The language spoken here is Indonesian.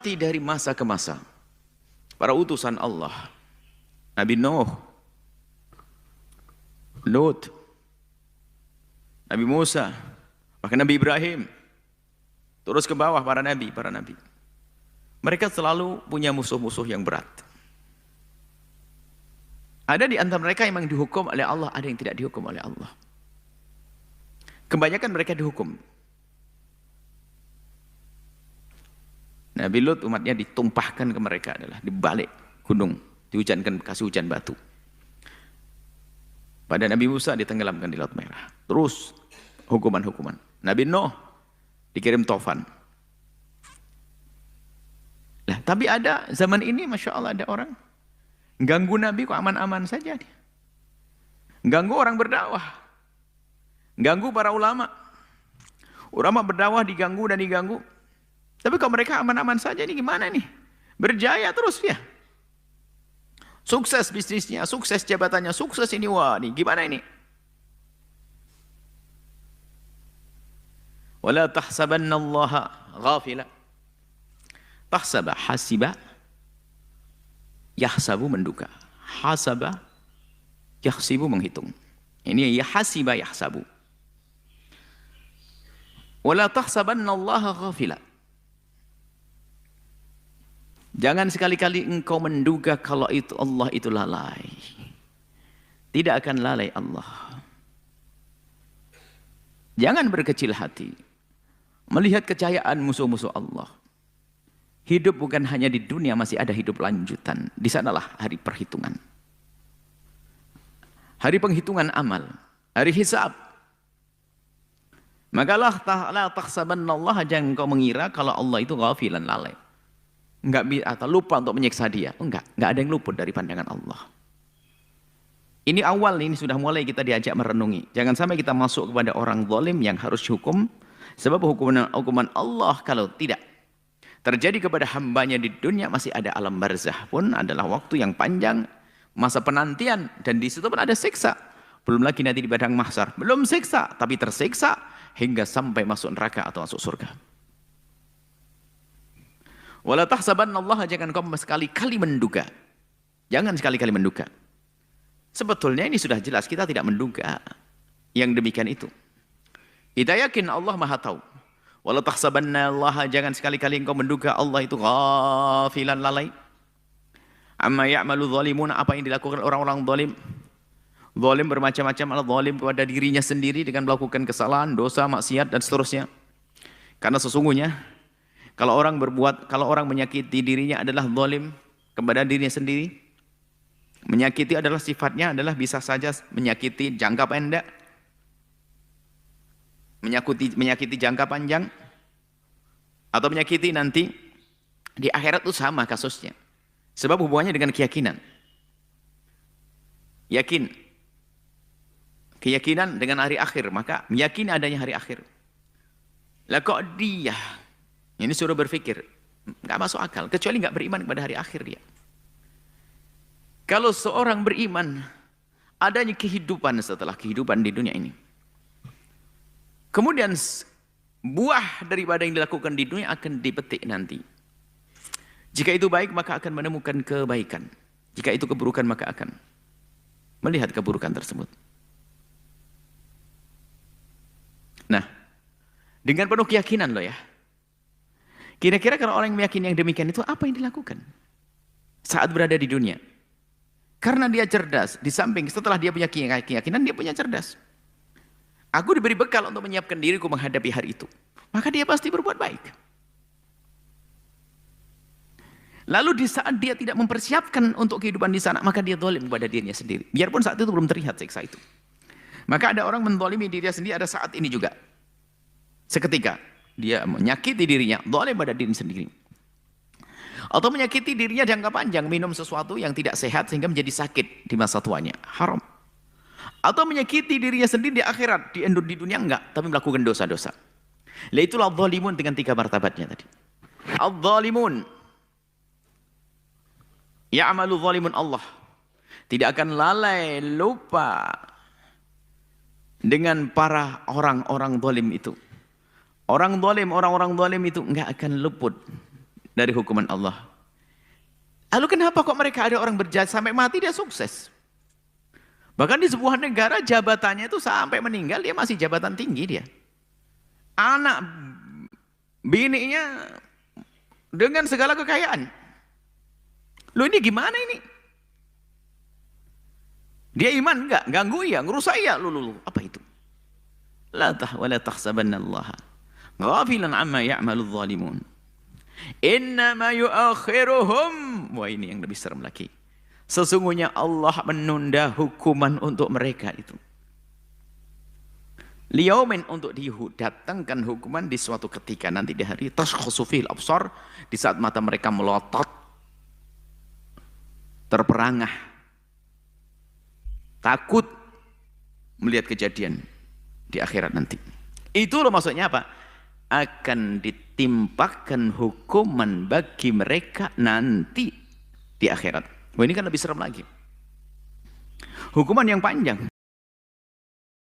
Dari masa ke masa, para utusan Allah, Nabi Nuh, Lut, Nabi Musa, bahkan Nabi Ibrahim, terus ke bawah para nabi. Mereka selalu punya musuh-musuh yang berat. Ada di antara mereka yang memang dihukum oleh Allah, ada yang tidak dihukum oleh Allah. Kebanyakan mereka dihukum. Nabi Lut umatnya ditumpahkan ke mereka adalah dibalik gunung, dihujankan kasih hujan batu. Pada Nabi Musa ditenggelamkan di Laut Merah. Terus hukuman-hukuman. Nabi Nuh dikirim tofan. Nah, tapi ada zaman ini Masya Allah ada orang ganggu Nabi kok aman-aman saja dia. Ganggu orang berdakwah. Ganggu para ulama. Ulama berdakwah diganggu dan diganggu. Tapi kalau mereka aman-aman saja ini gimana nih? Berjaya terus ya. Sukses bisnisnya, sukses jabatannya, sukses ini. Wah, nih gimana ini? Wala tahsabannallaha ghafila. Tahsaba hasiba yahsabu menduga. Hasaba yahsibu menghitung. Ini ya hasiba yahsabu. Wala tahsabannallaha ghafila. Jangan sekali-kali engkau menduga kalau itu Allah itu lalai. Tidak akan lalai Allah. Jangan berkecil hati melihat kejayaan musuh-musuh Allah. Hidup bukan hanya di dunia, masih ada hidup lanjutan. Di sanalah hari perhitungan. Hari penghitungan amal, hari hisab. Makalah la tahsabannallaha, jangan engkau mengira kalau Allah itu ghafilan, lalai. Enggak bisa atau lupa untuk menyiksa dia. Enggak ada yang luput dari pandangan Allah. Ini awal, ini sudah mulai kita diajak merenungi. Jangan sampai kita masuk kepada orang zalim yang harus dihukum. Sebab hukuman Allah kalau tidak terjadi kepada hambanya di dunia, masih ada alam barzah pun adalah waktu yang panjang, masa penantian, dan di situ pun ada siksa. Belum lagi nanti di padang mahsyar, belum siksa, tapi tersiksa hingga sampai masuk neraka atau masuk surga. Wala tahsabannallaha, jangan kau sekali-kali menduga. Jangan sekali-kali menduga. Sebetulnya ini sudah jelas, kita tidak menduga yang demikian itu. Kita yakin Allah Maha tahu. Wala tahsabannallaha, jangan sekali-kali engkau menduga Allah itu ghafilan, lalai. Amma ya'malu dhalimun, apa yang dilakukan orang-orang zalim. Zalim bermacam-macam, zalim kepada dirinya sendiri dengan melakukan kesalahan, dosa, maksiat dan seterusnya. Karena sesungguhnya kalau orang menyakiti dirinya adalah zalim kepada dirinya sendiri. Menyakiti adalah sifatnya adalah bisa saja menyakiti jangka pendek. Menyakiti jangka panjang. Atau menyakiti nanti di akhirat itu sama kasusnya. Sebab hubungannya dengan keyakinan. Keyakinan dengan hari akhir, maka meyakini adanya hari akhir. Lah kok dia ini suruh berpikir, nggak masuk akal, kecuali nggak beriman kepada hari akhir dia. Kalau seorang beriman, adanya kehidupan setelah kehidupan di dunia ini. Kemudian buah daripada yang dilakukan di dunia akan dipetik nanti. Jika itu baik, maka akan menemukan kebaikan. Jika itu keburukan, maka akan melihat keburukan tersebut. Nah, dengan penuh keyakinan loh ya. Kira-kira kalau orang yang meyakini yang demikian itu apa yang dilakukan saat berada di dunia? Karena dia cerdas, di samping setelah dia punya keyakinan, dia punya cerdas. Aku diberi bekal untuk menyiapkan diriku menghadapi hari itu. Maka dia pasti berbuat baik. Lalu di saat dia tidak mempersiapkan untuk kehidupan di sana, maka dia zalim kepada dirinya sendiri. Biarpun saat itu belum terlihat siksa itu. Maka ada orang menzalimi dirinya sendiri, ada saat ini juga. Seketika dia menyakiti dirinya, zalim pada diri sendiri. Atau menyakiti dirinya jangka panjang, minum sesuatu yang tidak sehat sehingga menjadi sakit di masa tuanya, haram. Atau menyakiti dirinya sendiri di akhirat, di dunia enggak, tapi melakukan dosa-dosa. Lah itulah zalimun dengan 3 martabatnya tadi. Al-zalimun, ya'malu zalimun Allah. Tidak akan lalai, lupa dengan para orang-orang zalim itu. Orang-orang zalim itu enggak akan luput dari hukuman Allah. Lalu kenapa kok mereka ada orang berjasa sampai mati dia sukses? Bahkan di sebuah negara jabatannya itu sampai meninggal dia masih jabatan tinggi dia. Anak bininya dengan segala kekayaan. Loh ini gimana ini? Dia iman enggak? Ganggu ya, ngerusak ya. Lulu. Apa itu? La tahsabanna Allah ghafilan amma ya'maludz zalimun. Innama yu'akhiruhum. Wah ini yang lebih serem lagi. Sesungguhnya Allah menunda hukuman untuk mereka itu. Liyaumin untuk didatangkan hukuman di suatu ketika nanti di hari tashkhasu fil absar, di saat mata mereka melotot, terperangah, takut melihat kejadian di akhirat nanti. Itu loh maksudnya apa? Akan ditimpakan hukuman bagi mereka nanti di akhirat. Wah ini kan lebih serem lagi. Hukuman yang panjang.